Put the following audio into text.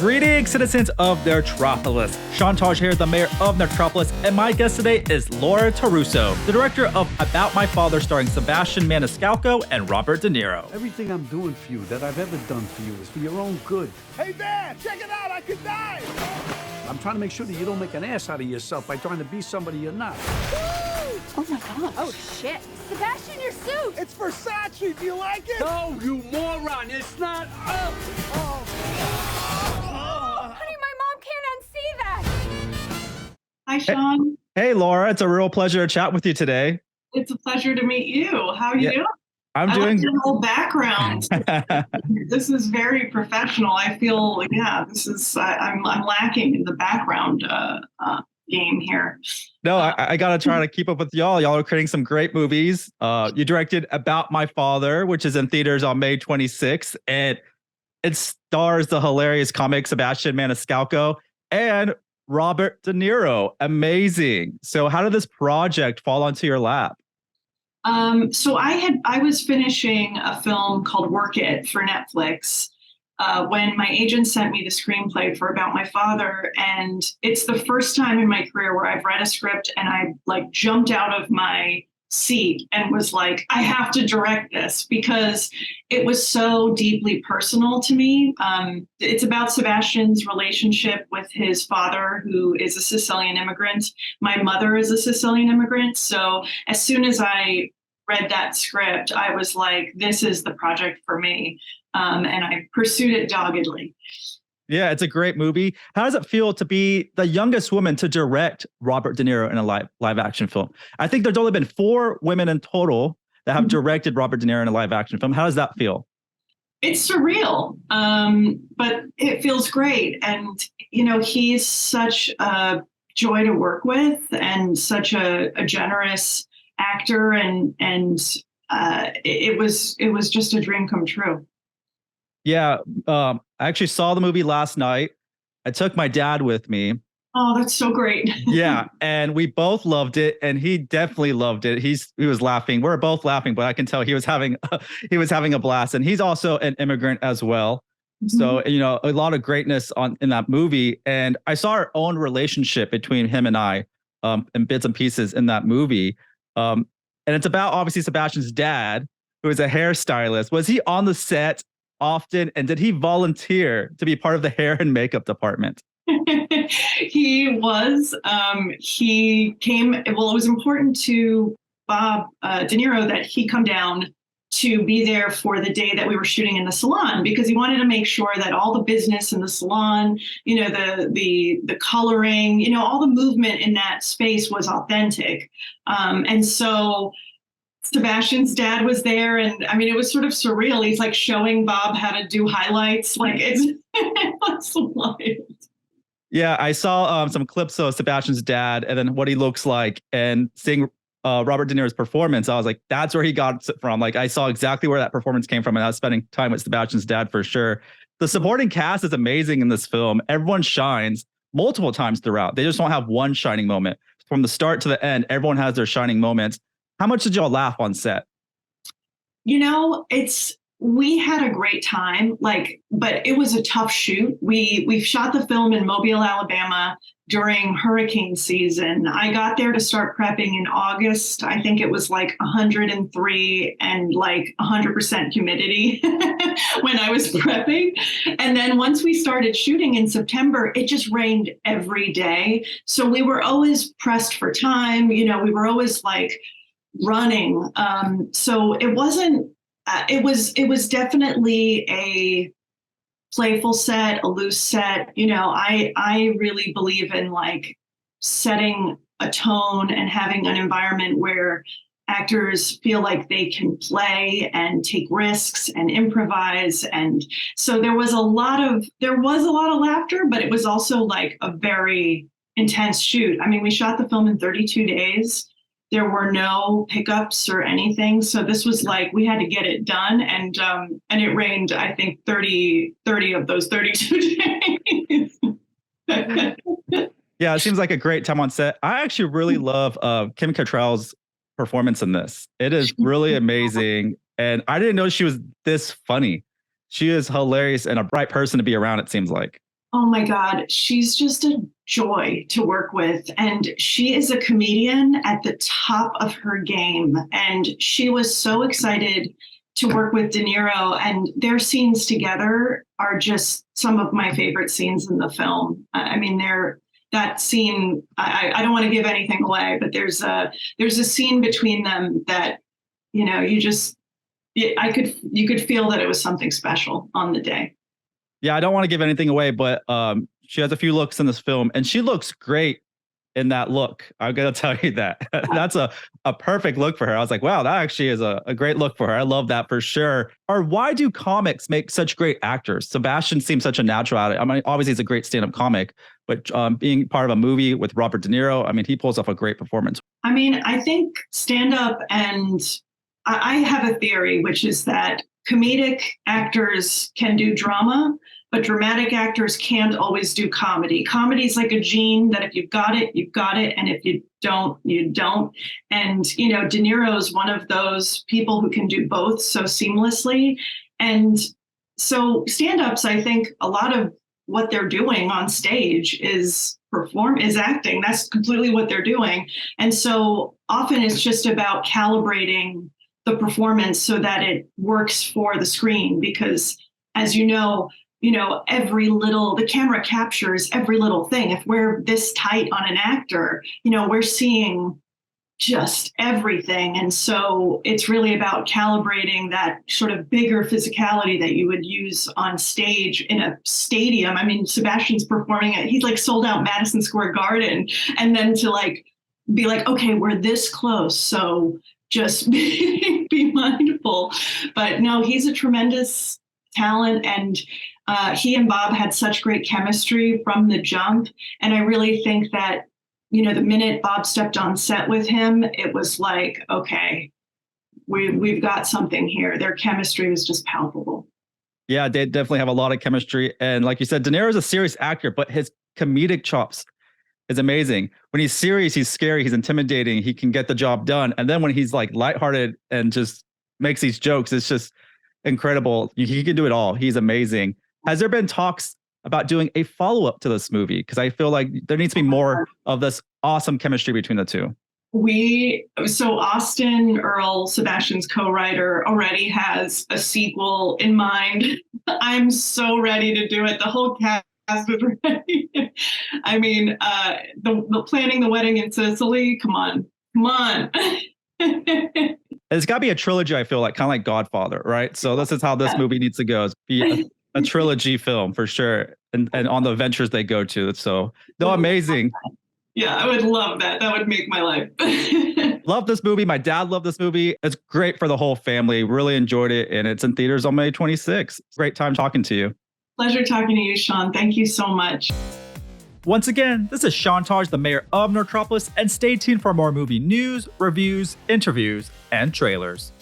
Greetings, citizens of Nerdtropolis. Sean Tajipour, the mayor of Nerdtropolis, and my guest today is Laura Terruso, the director of About My Father, starring Sebastian Maniscalco and Robert De Niro. Everything I'm doing for you that I've ever done for you is for your own good. Hey, Dad, check it out. I could die. I'm trying to make sure that you don't make an ass out of yourself by trying to be somebody you're not. Oh my God. Oh shit. Sebastian, your suit. It's Versace. Do you like it? No, you moron. It's not. Honey, my mom can't unsee that. Hi, Sean. Hey, Laura, it's a real pleasure to chat with you today. It's a pleasure to meet you. How are you doing? I'm I doing like your whole background. This is very professional. I feel, this is, I'm lacking in the background game here. No, I got to try to keep up with y'all. Y'all are creating some great movies. You directed About My Father, which is in theaters on May 26th, and it stars the hilarious comic Sebastian Maniscalco and Robert De Niro. Amazing. So how did this project fall onto your lap? So I was finishing a film called Work It for Netflix when my agent sent me the screenplay for About My Father. And it's the first time in my career where I've read a script and I jumped out of my seat and was like, I have to direct this because it was so deeply personal to me. It's about Sebastian's relationship with his father, who is a Sicilian immigrant. My mother is a Sicilian immigrant. So as soon as I read that script, I was like, this is the project for me. And I pursued it doggedly. Yeah, it's a great movie. How does it feel to be the youngest woman to direct Robert De Niro in a live action film? I think there's only been 4 women in total that have directed Robert De Niro in a live action film. How does that feel? It's surreal, but it feels great. And, he's such a joy to work with and such a generous actor. And it was just a dream come true. Yeah, I actually saw the movie last night. I took my dad with me. Oh, that's so great. Yeah, and we both loved it, and he definitely loved it. He was laughing. We were both laughing, but I can tell he was having a blast. And he's also an immigrant as well. Mm-hmm. So, a lot of greatness in that movie. And I saw our own relationship between him and I in bits and pieces in that movie. And it's about, obviously, Sebastian's dad, who is a hairstylist. Was he on the set often, and did he volunteer to be part of the hair and makeup department? He was. He came. Well, it was important to Bob De Niro that he come down to be there for the day that we were shooting in the salon, because he wanted to make sure that all the business in the salon, the coloring, all the movement in that space was authentic. And so Sebastian's dad was there, and I mean, it was sort of surreal. He's like showing Bob how to do highlights. It was wild. Yeah, I saw some clips of Sebastian's dad and then what he looks like, and seeing Robert De Niro's performance, I was like, that's where he got it from. I saw exactly where that performance came from, and I was spending time with Sebastian's dad for sure. The supporting cast is amazing in this film. Everyone shines multiple times throughout. They just don't have one shining moment. From the start to the end, everyone has their shining moments. How much did y'all laugh on set? We had a great time, but it was a tough shoot. We shot the film in Mobile, Alabama during hurricane season. I got there to start prepping in August. I think it was 103 and 100% humidity when I was prepping. And then once we started shooting in September, it just rained every day. So we were always pressed for time. We were always running. So it wasn't, it was definitely a playful set, a loose set. I really believe in setting a tone and having an environment where actors feel like they can play and take risks and improvise. And so there was a lot of laughter, but it was also a very intense shoot. I mean, we shot the film in 32 days. There were no pickups or anything. So this was we had to get it done. And it rained, I think, 30 of those 32 days. Yeah, it seems like a great time on set. I actually really love Kim Cattrall's performance in this. It is really amazing. And I didn't know she was this funny. She is hilarious and a bright person to be around, it seems like. Oh my God, she's just a joy to work with. And she is a comedian at the top of her game. And she was so excited to work with De Niro, and their scenes together are just some of my favorite scenes in the film. I mean, that scene, I don't want to give anything away, but there's a scene between them that, you know, you could feel that it was something special on the day. Yeah, I don't want to give anything away, but she has a few looks in this film, and she looks great in that look. I'm gonna tell you that. That's a perfect look for her. I was like, wow, that actually is a great look for her. I love that for sure. Or why do comics make such great actors? Sebastian seems such a natural at it. I mean, obviously he's a great stand-up comic, but being part of a movie with Robert De Niro, I mean, he pulls off a great performance. I mean, I think stand-up, and I have a theory, which is that comedic actors can do drama, but dramatic actors can't always do comedy. Comedy is like a gene that if you've got it, you've got it. And if you don't, you don't. And, you know, De Niro is one of those people who can do both so seamlessly. And so stand-ups, I think a lot of what they're doing on stage is acting. That's completely what they're doing. And so often it's just about calibrating the performance so that it works for the screen, because as you know, the camera captures every little thing. If we're this tight on an actor, you know, we're seeing just everything. And so it's really about calibrating that sort of bigger physicality that you would use on stage in a stadium. I mean, Sebastian's performing it. He's like sold out Madison Square Garden. And then to like be like, okay, we're this close. So just be mindful. But no, he's a tremendous talent, and he and Bob had such great chemistry from the jump. And I really think that, you know, the minute Bob stepped on set with him, it was like, okay, we've got something here. Their chemistry was just palpable. Yeah, they definitely have a lot of chemistry. And like you said, De Niro is a serious actor, but his comedic chops is amazing. When he's serious, he's scary, he's intimidating, he can get the job done. And then when he's like lighthearted and just makes these jokes, it's just incredible. He can do it all. He's amazing. Has there been talks about doing a follow-up to this movie? Because I feel like there needs to be more of this awesome chemistry between the two. So Austin Earl, Sebastian's co-writer, already has a sequel in mind. I'm so ready to do it. The whole cast is ready. I mean, the planning the wedding in Sicily. Come on. It's got to be a trilogy, I feel like, kind of like Godfather, right? So this is how this movie needs to go. Be a trilogy film for sure. And on the ventures they go to. So, no, amazing. Yeah, I would love that. That would make my life. Love this movie. My dad loved this movie. It's great for the whole family. Really enjoyed it. And it's in theaters on May 26th. Great time talking to you. Pleasure talking to you, Sean. Thank you so much. Once again, this is Sean Taj, the mayor of Nerdtropolis, and stay tuned for more movie news, reviews, interviews, and trailers.